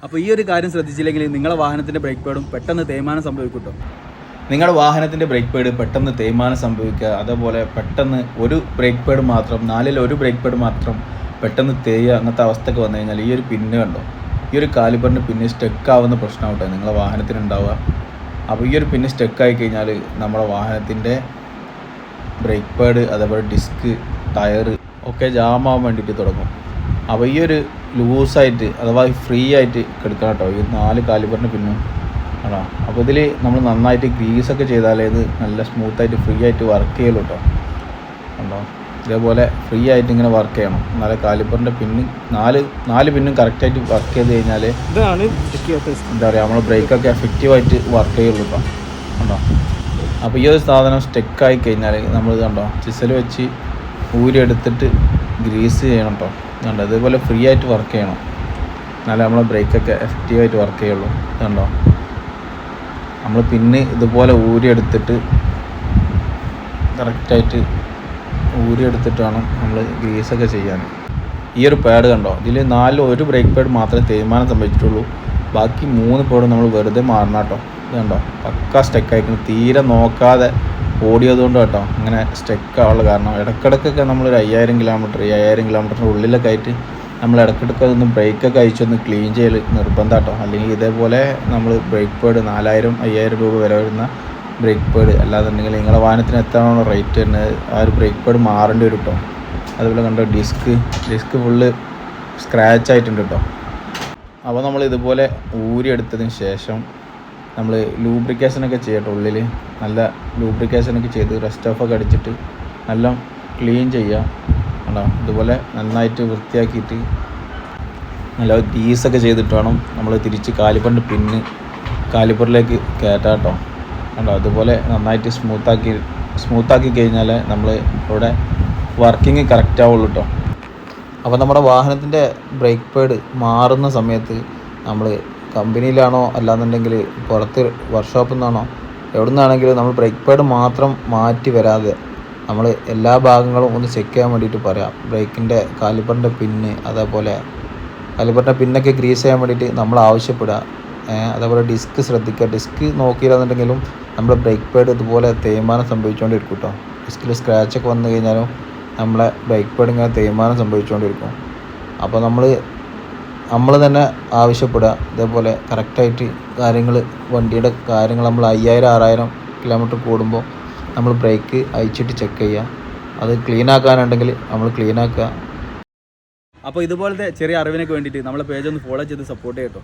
അപ്പോൾ ഈ ഒരു കാര്യം ശ്രദ്ധിച്ചില്ലെങ്കിൽ നിങ്ങളുടെ വാഹനത്തിൻ്റെ ബ്രേക്ക് പാഡും പെട്ടെന്ന് തേയ്മാനം സംഭവിക്കും കേട്ടോ. നിങ്ങളുടെ വാഹനത്തിൻ്റെ ബ്രേക്ക് പാഡ് പെട്ടെന്ന് തേയ്മാനം സംഭവിക്കുക, അതേപോലെ പെട്ടെന്ന് ഒരു ബ്രേക്ക് പാഡ് മാത്രം 4-ൽ 1 ബ്രേക്ക് പാഡ് മാത്രം പെട്ടെന്ന് തേയുക, അങ്ങനത്തെ അവസ്ഥയൊക്കെ വന്നു കഴിഞ്ഞാൽ ഈ ഒരു പിന്ന് കണ്ടോ, ഈ ഒരു കാലിബറിൻ്റെ പിന്നെ സ്റ്റക്കാവുന്ന പ്രശ്നമാവട്ടെ നിങ്ങളുടെ വാഹനത്തിനുണ്ടാവുക. അപ്പോൾ ഈ ഒരു പിന്നെ സ്റ്റക്കായി കഴിഞ്ഞാൽ നമ്മുടെ വാഹനത്തിൻ്റെ ബ്രേക്ക് പാഡ്, അതേപോലെ ഡിസ്ക്, ടയർ ഒക്കെ ജാമാവാൻ വേണ്ടിയിട്ട് തുടങ്ങും. അപ്പോൾ ഈ ഒരു ലൂസായിട്ട് അഥവാ ഫ്രീ ആയിട്ട് എടുക്കണം കേട്ടോ ഈ 4 കാലിബറിന് പിന്നും ആണോ. അപ്പോൾ ഇതിൽ നമ്മൾ നന്നായിട്ട് ഗ്രീസൊക്കെ ചെയ്താലേ ഇത് നല്ല സ്മൂത്തായിട്ട് ഫ്രീ ആയിട്ട് വർക്ക് ചെയ്യുള്ളൂ കേട്ടോ. കണ്ടോ, ഇതേപോലെ ഫ്രീ ആയിട്ട് ഇങ്ങനെ വർക്ക് ചെയ്യണം. എന്നാലേ കാലിബറിൻ്റെ പിന്ന് 4 പിന്നും കറക്റ്റായിട്ട് വർക്ക് ചെയ്ത് കഴിഞ്ഞാൽ ഇതാണ് എന്താ പറയുക നമ്മൾ ബ്രേക്കൊക്കെ എഫക്റ്റീവായിട്ട് വർക്ക് ചെയ്യുള്ളൂ കേട്ടോ. കണ്ടോ, അപ്പോൾ ഈ ഒരു സാധനം സ്റ്റക്കായി കഴിഞ്ഞാൽ നമ്മൾ കണ്ടോ ചിസൽ വെച്ച് ഊരിയെടുത്തിട്ട് ഗ്രീസ് ചെയ്യണം കേട്ടോ. കണ്ടോ, ഇതേപോലെ ഫ്രീ ആയിട്ട് വർക്ക് ചെയ്യണം, എന്നാലേ നമ്മളെ ബ്രേക്കൊക്കെ എഫക്റ്റീവായിട്ട് വർക്ക് ചെയ്യുള്ളൂ. കണ്ടോ, നമ്മൾ പിന്നെ ഇതുപോലെ ഊരിയെടുത്തിട്ട് കറക്റ്റായിട്ട് ഊരിയെടുത്തിട്ട് വേണം നമ്മൾ ഗ്രീസൊക്കെ ചെയ്യാൻ. ഈ ഒരു പാഡ് കണ്ടോ, ഇതിൽ 4-ൽ 1 ബ്രേക്ക് പാഡ് മാത്രമേ തേയ്മാനം സംഭവിച്ചിട്ടുള്ളൂ, ബാക്കി 3 പാഡ് നമ്മൾ വെറുതെ മാറണം കേട്ടോ. ഇത് കണ്ടോ പക്ക സ്റ്റക്കായിരിക്കണം, തീരെ നോക്കാതെ ഓടിയതുകൊണ്ട് കേട്ടോ അങ്ങനെ സ്റ്റക്കാവുള്ള കാരണം. ഇടയ്ക്കിടയ്ക്കൊക്കെ നമ്മളൊരു 5000 കിലോമീറ്റർ 5000 കിലോമീറ്ററിൻ്റെ ഉള്ളിലൊക്കെ ആയിട്ട് നമ്മൾ ഇടയ്ക്കിടയ്ക്ക് ഒന്ന് ബ്രേക്കൊക്കെ അയച്ചൊന്ന് ക്ലീൻ ചെയ്യൽ നിർബന്ധം കേട്ടോ. അല്ലെങ്കിൽ ഇതേപോലെ നമ്മൾ ബ്രേക്ക് പാഡ് 4000-5000 രൂപ വില വരുന്ന ബ്രേക്ക് പാഡ്, അല്ലാന്നുണ്ടെങ്കിൽ നിങ്ങളുടെ വാഹനത്തിന് എത്രയാണോ റേറ്റ് വരുന്നത് ആ ഒരു ബ്രേക്ക് പാഡ് മാറേണ്ടി വരും കേട്ടോ. അതുപോലെ കണ്ടോ ഡിസ്ക് ഫുള്ള് സ്ക്രാച്ച് ആയിട്ടുണ്ട് കേട്ടോ. അപ്പോൾ നമ്മൾ ഇതുപോലെ ഊരിയെടുത്തതിന് ശേഷം നമ്മൾ ലൂബ്രിക്കേഷനൊക്കെ ചെയ്യട്ടോ. ഉള്ളിൽ നല്ല ലൂബ്രിക്കേഷനൊക്കെ ചെയ്ത് റസ്റ്റ് ഓഫൊക്കെ അടിച്ചിട്ട് നല്ല ക്ലീൻ ചെയ്യുക. കണ്ടോ, ഇതുപോലെ നന്നായിട്ട് വൃത്തിയാക്കിയിട്ട് നല്ല ഗ്രീസൊക്കെ ചെയ്തിട്ട് വേണം നമ്മൾ തിരിച്ച് കാലിബറിൻ്റെ പിന്ന് കാലിബറിലേക്ക് കയറ്റാം കേട്ടോ. കണ്ടോ, അതുപോലെ നന്നായിട്ട് സ്മൂത്താക്കി കഴിഞ്ഞാൽ നമ്മൾ ഇവിടെ വർക്കിംഗ് കറക്റ്റ് ആവുള്ളൂ കേട്ടോ. അപ്പോൾ നമ്മുടെ വാഹനത്തിൻ്റെ ബ്രേക്ക് പാഡ് മാറുന്ന സമയത്ത് നമ്മൾ കമ്പനിയിലാണോ അല്ലാന്നുണ്ടെങ്കിൽ പുറത്ത് വർക്ക്ഷോപ്പിൽ നിന്നാണോ എവിടെ നിന്നാണെങ്കിലും നമ്മൾ ബ്രേക്ക് പാഡ് മാത്രം മാറ്റി വരാതെ നമ്മൾ എല്ലാ ഭാഗങ്ങളും ഒന്ന് ചെക്ക് ചെയ്യാൻ വേണ്ടിയിട്ട് പറയാം. ബ്രേക്കിൻ്റെ കാലിബറിൻ്റെ പിന്ന്, അതേപോലെ കാലിബറിൻ്റെ പിന്നൊക്കെ ഗ്രീസ് ചെയ്യാൻ വേണ്ടിയിട്ട് നമ്മൾ ആവശ്യപ്പെടുക. അതേപോലെ ഡിസ്ക് ശ്രദ്ധിക്കുക, ഡിസ്ക് നോക്കിയില്ലാന്നുണ്ടെങ്കിലും നമ്മുടെ ബ്രേക്ക് പാഡ് ഇതുപോലെ തേയ്മാനം സംഭവിച്ചുകൊണ്ടിരിക്കും കേട്ടോ. ഡിസ്കിൽ സ്ക്രാച്ചൊക്കെ വന്നു കഴിഞ്ഞാലും നമ്മളെ ബ്രേക്ക് പാഡ് ഇങ്ങനെ തേയ്മാനം സംഭവിച്ചുകൊണ്ടിരിക്കും. അപ്പോൾ നമ്മൾ തന്നെ ആവശ്യപ്പെടുക ഇതേപോലെ കറക്റ്റായിട്ട് വണ്ടിയുടെ കാര്യങ്ങൾ നമ്മൾ 5000-6000 കിലോമീറ്റർ കൂടുമ്പോൾ നമ്മൾ ബ്രേക്ക് അയച്ചിട്ട് ചെക്ക് ചെയ്യുക. അത് ക്ലീൻ ആക്കാനുണ്ടെങ്കിൽ നമ്മൾ ക്ലീൻ ആക്കുക. അപ്പോൾ ഇതുപോലത്തെ ചെറിയ അറിവിനൊക്കെ വേണ്ടിയിട്ട് നമ്മളെ പേജ് ഒന്ന് ഫോളോ ചെയ്ത് സപ്പോർട്ട് ചെയ്യട്ടോ.